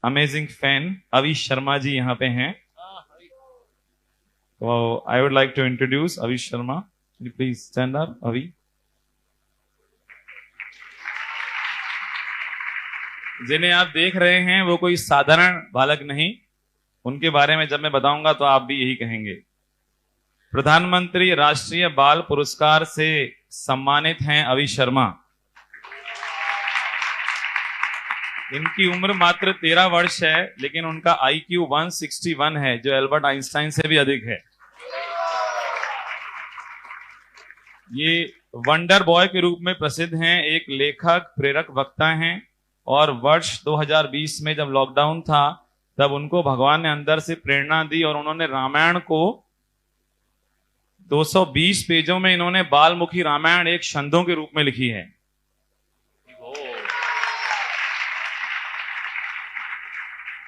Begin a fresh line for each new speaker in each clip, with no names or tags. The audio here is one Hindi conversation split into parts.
अमेजिंग फैन अविश शर्मा जी यहाँ पे हैं। तो I would like to introduce Avish Sharma. Please stand up अभी। जिन्हें आप देख रहे हैं वो कोई साधारण बालक नहीं, उनके बारे में जब मैं बताऊंगा तो आप भी यही कहेंगे। प्रधानमंत्री राष्ट्रीय बाल पुरस्कार से सम्मानित हैं अविश शर्मा। इनकी उम्र मात्र 13 वर्ष है, लेकिन उनका IQ 161 है, जो एल्बर्ट आइंस्टाइन से भी अधिक है। ये वंडर बॉय के रूप में प्रसिद्ध हैं, एक लेखक, प्रेरक, वक्ता हैं। और वर्ष 2020 में जब लॉकडाउन था, तब उनको भगवान ने अंदर से प्रेरणा दी और उन्होंने रामायण को 220 पेजों में इन्होंने बालमुखी रामायण एक छंदों के रूप में लिखी है।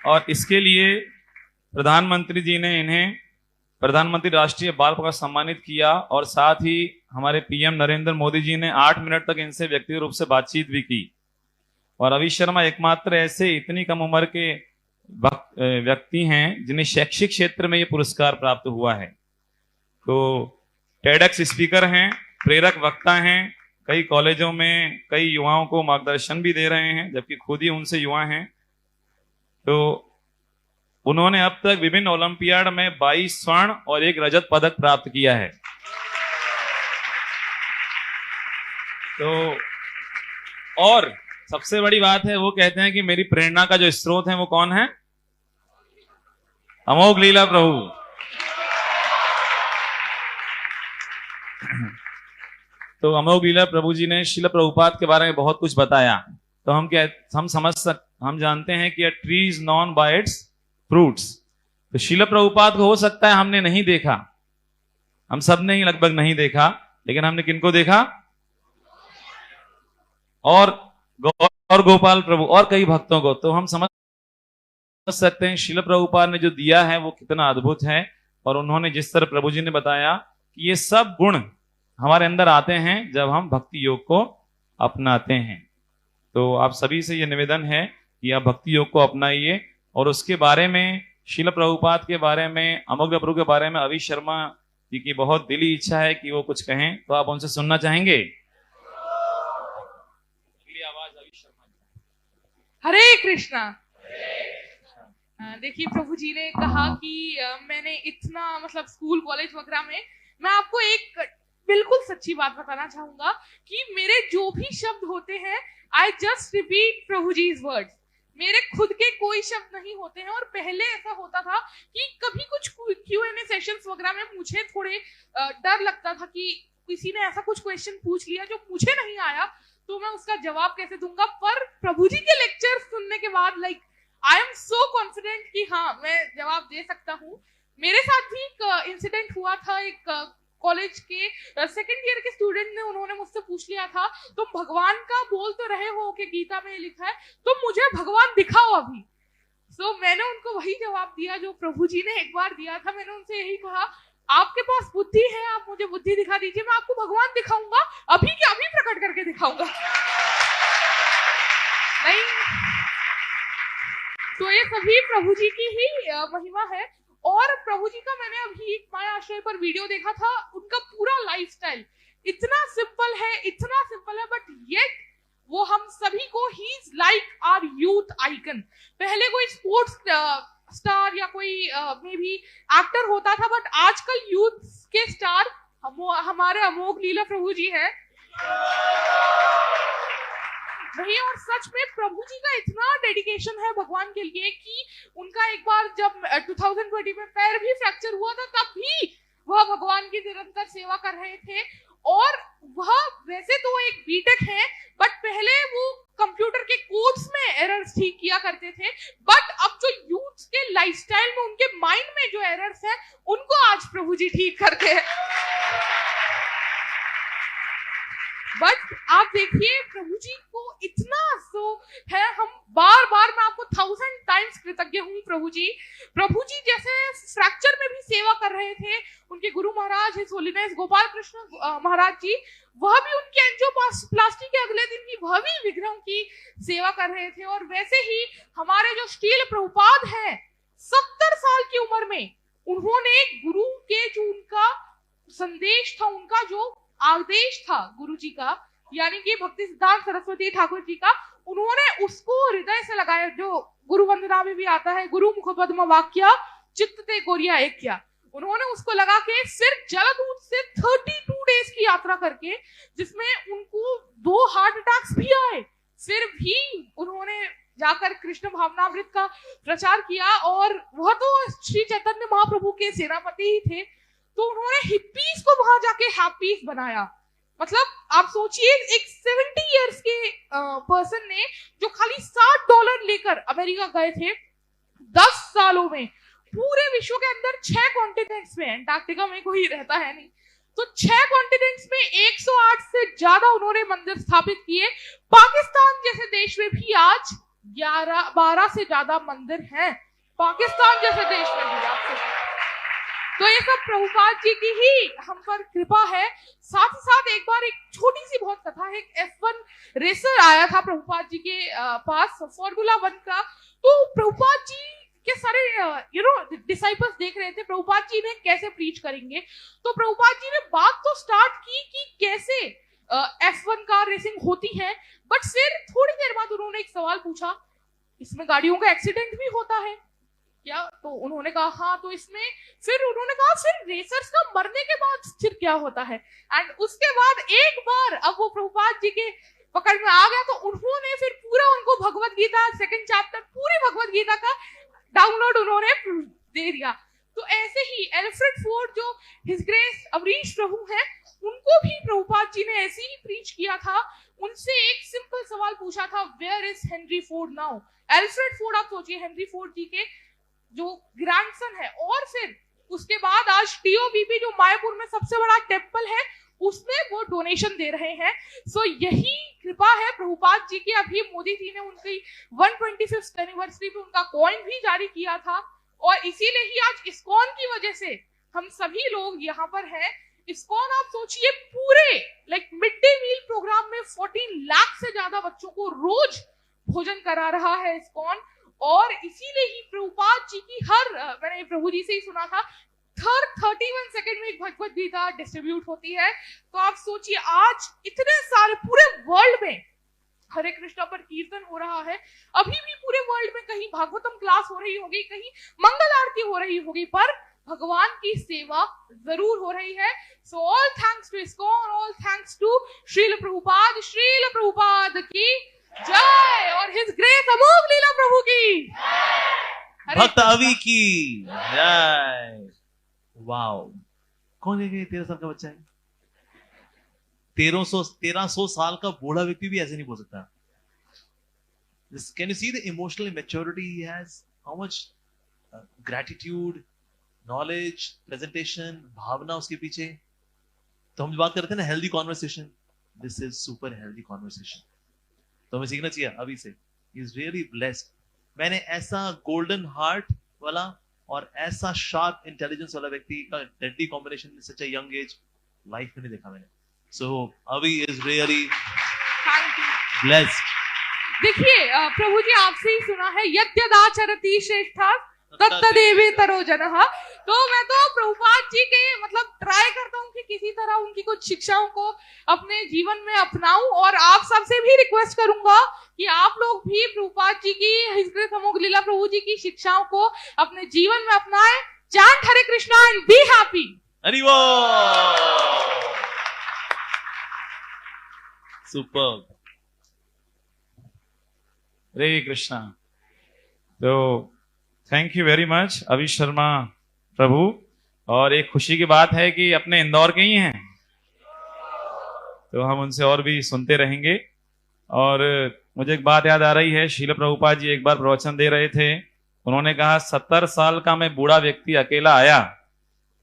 और इसके लिए प्रधानमंत्री जी ने इन्हें प्रधानमंत्री राष्ट्रीय बाल पुरस्कार सम्मानित किया, और साथ ही हमारे PM नरेंद्र मोदी जी ने 8 मिनट तक इनसे व्यक्तिगत रूप से बातचीत भी की। और अविश शर्मा एकमात्र ऐसे इतनी कम उम्र के व्यक्ति हैं जिन्हें शैक्षिक क्षेत्र में ये पुरस्कार प्राप्त हुआ है। तो टेडक्स स्पीकर हैं, प्रेरक वक्ता हैं, कई कॉलेजों में कई युवाओं को मार्गदर्शन भी दे रहे हैं, जबकि खुद ही उनसे युवा हैं। तो उन्होंने अब तक विभिन्न ओलंपियाड में 22 स्वर्ण और 1 रजत पदक प्राप्त किया है। तो और सबसे बड़ी बात है, वो कहते हैं कि मेरी प्रेरणा का जो स्रोत है वो कौन है? अमोघ लीला प्रभु। तो अमोघ लीला प्रभु जी ने शील प्रभुपाद के बारे में बहुत कुछ बताया। तो हम जानते हैं कि tree is known by its fruits. तो शील प्रभुपाद को हो सकता है हमने नहीं देखा, हम सब ने ही लगभग नहीं देखा, लेकिन हमने किनको देखा? और गोपाल प्रभु और कई भक्तों को। तो हम समझ सकते हैं शील प्रभुपाद ने जो दिया है वो कितना अद्भुत है। और उन्होंने जिस तरह प्रभु जी ने बताया कि ये सब गुण हमारे अंदर आते हैं जब हम भक्ति योग को अपनाते हैं। तो आप सभी से ये निवेदन है कि आप भक्ति योग को अपनाइए। और उसके बारे में, शील प्रभुपाद के बारे में, अमोघ प्रभु के बारे में अविश शर्मा जी की बहुत दिली इच्छा है कि वो कुछ कहें। तो आप उनसे सुनना चाहेंगे?
हरे कृष्णा। देखिए, प्रभु जी ने कहा कि मैंने इतना स्कूल कॉलेज वगैरह में, मैं आपको एक बिल्कुल सच्ची बात बताना चाहूंगा कि मेरे जो भी शब्द होते हैं, I just repeat Prabhu ji words. मेरे खुद के कोई शब्द नहीं होते हैं। और पहले ऐसा होता था कि कभी कुछ Q&A सेशंस वगैरह में मुझे थोड़े डर लगता था कि किसी ने ऐसा कुछ क्वेश्चन पूछ लिया जो मुझे नहीं आया, तो मैं उसका जवाब कैसे दूंगा। पर प्रभु जी के लेक्चर सुनने के बाद आई एम सो कॉन्फिडेंट कि हाँ, मैं जवाब दे सकता हूँ। मेरे साथ भी एक इंसिडेंट हुआ था। एक कॉलेज के सेकंड ईयर के स्टूडेंट ने, उन्होंने मुझसे पूछ लिया था, तुम भगवान का बोल तो रहे हो कि गीता में लिखा है, तो मुझे भगवान दिखाओ अभी। सो मैंने उनको वही जवाब दिया जो प्रभु जी ने एक बार दिया था। मैंने उनसे यही कहा, आपके पास बुद्धि है, आप मुझे बुद्धि दिखा दीजिए, मैं आपको भगवान दिखाऊंगा, अभी के अभी प्रकट करके दिखाऊंगा। नहीं, तो ये सभी प्रभु जी की ही महिमा है। और प्रभु जी का मैंने अभी माया आश्रय पर वीडियो देखा था। उनका पूरा लाइफस्टाइल इतना सिंपल है, बट येट वो हम सभी को, he is like our youth icon. पहले कोई स्पोर्ट्स स्टार या कोई मे बी एक्टर होता था, बट आजकल यूथ के स्टार हमारे अमोघ लीला प्रभु जी है वही। और सच में प्रभु जी का इतना डेडिकेशन है भगवान के लिए कि उनका एक बार जब 2020 में पैर भी फ्रैक्चर हुआ था, तब भी वह भगवान की निरंतर सेवा कर रहे थे। और वह वैसे तो एक बीटेक है, बट पहले वो कंप्यूटर के कोड्स में एरर्स ठीक किया करते थे, बट अब जो यूथ के लाइफस्टाइल में, उनके माइंड में जो एरर्स है, उनको आज प्रभु जी ठीक करते हैं। बट आप देखिए, प्रभु जी को इतना है, हम बार बार, मैं आपको 1000 टाइम्स कृतज्ञ हूँ प्रभु जी जैसे फ्रैक्चर में भी सेवा कर रहे थे उनके गुरु महाराज हिज होलीनेस गोपाल कृष्ण महाराज जी, वह भी उनके एंजियोप्लास्टी के अगले दिन ही वह भी विग्रहों की सेवा कर रहे थे। और वैसे ही हमारे जो श्रील प्रभुपाद हैं 70 साल की उम्र में उन्होंने गुरु के जो उनका संदेश था, उनका जो आदेश था गुरु जी का, यानी कि भक्ति सिद्धांत सरस्वती ठाकुर जी का, उन्होंने उसको हृदय से लगाया। जो गुरु वंदना में भी आता है, गुरु मुखपद्म वाक्या चित्त ते गोरिया एक किया, उन्होंने उसको लगा के फिर जलदूत से 32 डेज की यात्रा करके, जिसमें उनको 2 हार्ट अटैक्स भी आए, फिर भी उन्होंने जाकर कृष्ण भावनामृत का प्रचार किया। और वह तो श्री चैतन्य महाप्रभु के सेनापति ही थे, तो उन्होंने हिप्पीज को वहां जाके हैप्पीज बनाया। मतलब आप सोचिए एक 70 इयर्स के पर्सन ने जो खाली $60 लेकर अमेरिका गए थे, 10 सालों में पूरे विश्व के अंदर 6 कॉन्टिनेंट्स में, अंटार्कटिका में कोई रहता है नहीं, तो 6 कॉन्टिनेंट्स में 108 से ज्यादा उन्होंने मंदिर स्थापित किए। पाकिस्तान जैसे देश में भी आज 12 से ज्यादा मंदिर हैं, पाकिस्तान जैसे देश में भी। आप तो ये सब प्रभुपाद जी की ही हम पर कृपा है। साथ ही साथ एक बार एक छोटी सी बहुत कथा है, एक F1 रेसर आया था प्रभुपाद जी के पास फॉर्मूला 1 का, तो प्रभुपाद जी के सारे डिसाइपल्स देख रहे थे प्रभुपाद जी ने कैसे प्रीच करेंगे। तो प्रभुपाद जी ने बात तो स्टार्ट की कि कैसे F1 कार रेसिंग होती है, बट फिर थोड़ी देर बाद उन्होंने एक सवाल पूछा, इसमें गाड़ियों का एक्सीडेंट भी होता है क्या? तो उन्होंने कहा हाँ। तो इसमें फिर उन्होंने कहा फिर रेसर्स का मरने के बाद फिर क्या होता है? एंड उसके बाद एक बार अब वो प्रभुपाद जी के पकड़ में आ गया, तो उन्होंने फिर पूरा उनको भगवत गीता 2nd चैप्टर पूरी भगवत गीता का डाउनलोड उन्होंने दे दिया। तो ऐसे ही एल्फ्रेड फोर्ड जो हिज ग्रेस अमरीश प्रभु है, उनको भी प्रभुपाद जी ने ऐसे ही प्रीच किया था। उनसे एक सिंपल सवाल पूछा था, where is Henry Ford now? Alfred Ford, आप सोचिए हेनरी फोर्ड जी के जो ग्रैंडसन है। और फिर उसके बाद आज टीओबीपी जो मायापुर में सबसे बड़ा टेम्पल है, उसमें वो डोनेशन दे रहे हैं। सो यही कृपा है प्रभुपाद जी की। अभी मोदी जी ने उनकी 125th एनिवर्सरी पे उनका कॉइन भी जारी किया था, और इसीलिए ही आज इस्कॉन की वजह से हम सभी लोग यहाँ पर हैं। इस्कॉन आप सोचिए पूरे मिड डे मील प्रोग्राम में 14 लाख से ज्यादा बच्चों को रोज भोजन करा रहा है इस्कॉन। और इसीलिए ही प्रभुपाद जी की मैंने प्रभु जी से ही सुना था, 31 सेकंड में एक भगवत गीता डिस्ट्रीब्यूट होती है। तो आप सोचिए आज इतने सारे पूरे वर्ल्ड में हरे कृष्णा पर कीर्तन हो रहा है, अभी भी पूरे वर्ल्ड में कहीं भागवतम क्लास हो रही होगी, कहीं मंगल आरती हो रही होगी, पर भगवान की सेवा जरूर हो रही है। So all thanks to ISKCON, all thanks to Shrila Prabhupada की जय, और हिज ग्रेस अमोघ लीला प्रभु की,
भक्त अवि की जय। वाओ, कौन है? 13 साल का बच्चा है। 1300 साल का बूढ़ा व्यक्ति भी ऐसे नहीं बोल सकता। Can you see the emotional maturity he has? How much gratitude, knowledge, presentation, भावना उसके पीछे। तो हम बात करते हैं ना healthy conversation. This is super healthy conversation. तो हमें सीखना चाहिए अभी से। He is really blessed. मैंने ऐसा गोल्डन हार्ट वाला और ऐसा शार्प इंटेलिजेंस वाला व्यक्ति का deadly combination in such a young age life में नहीं देखा मैंने। सो अभी इज रियली ब्लेस्ड।
देखिए प्रभु जी आपसे ही सुना है, यद्यदाचरति श्रेष्ठा तत्तदेवेतरो जनः। तो मैं तो प्रभुपाद जी के ट्राई करता हूँ कि किसी तरह उनकी कुछ शिक्षाओं को अपने जीवन में अपनाऊं, और आप सबसे भी रिक्वेस्ट करूंगा कि आप लोग भी प्रभुपाद जी की हिज ग्रेस अमोघ लीला प्रभु जी की शिक्षाओं को अपने जीवन में अपनाएं। Chant Hare Krishna and be happy.
Hari बोल। सुपर।
हरे कृष्णा। तो थैंक यू वेरी मच अभी शर्मा प्रभु। और एक खुशी की बात है कि अपने इंदौर के ही हैं, तो हम उनसे और भी सुनते रहेंगे। और मुझे एक बात याद आ रही है, श्रील प्रभुपाद जी एक बार प्रवचन दे रहे थे, उन्होंने कहा 70 साल का मैं बूढ़ा व्यक्ति अकेला आया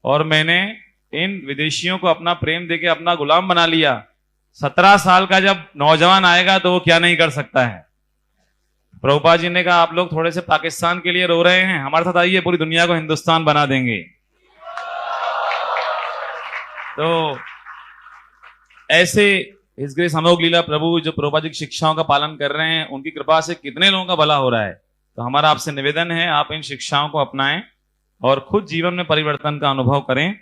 और मैंने इन विदेशियों को अपना प्रेम देके अपना गुलाम बना लिया। 17 साल का जब नौजवान आएगा तो वो क्या नहीं कर सकता है। प्रभुपाद जी ने कहा आप लोग थोड़े से पाकिस्तान के लिए रो रहे हैं, हमारे साथ आइए, पूरी दुनिया को हिंदुस्तान बना देंगे। तो ऐसे हिज ग्रेस अमोघ लीला प्रभु जो प्रभुपाद जी की शिक्षाओं का पालन कर रहे हैं, उनकी कृपा से कितने लोगों का भला हो रहा है। तो हमारा आपसे निवेदन है, आप इन शिक्षाओं को अपनाएं और खुद जीवन में परिवर्तन का अनुभव करें।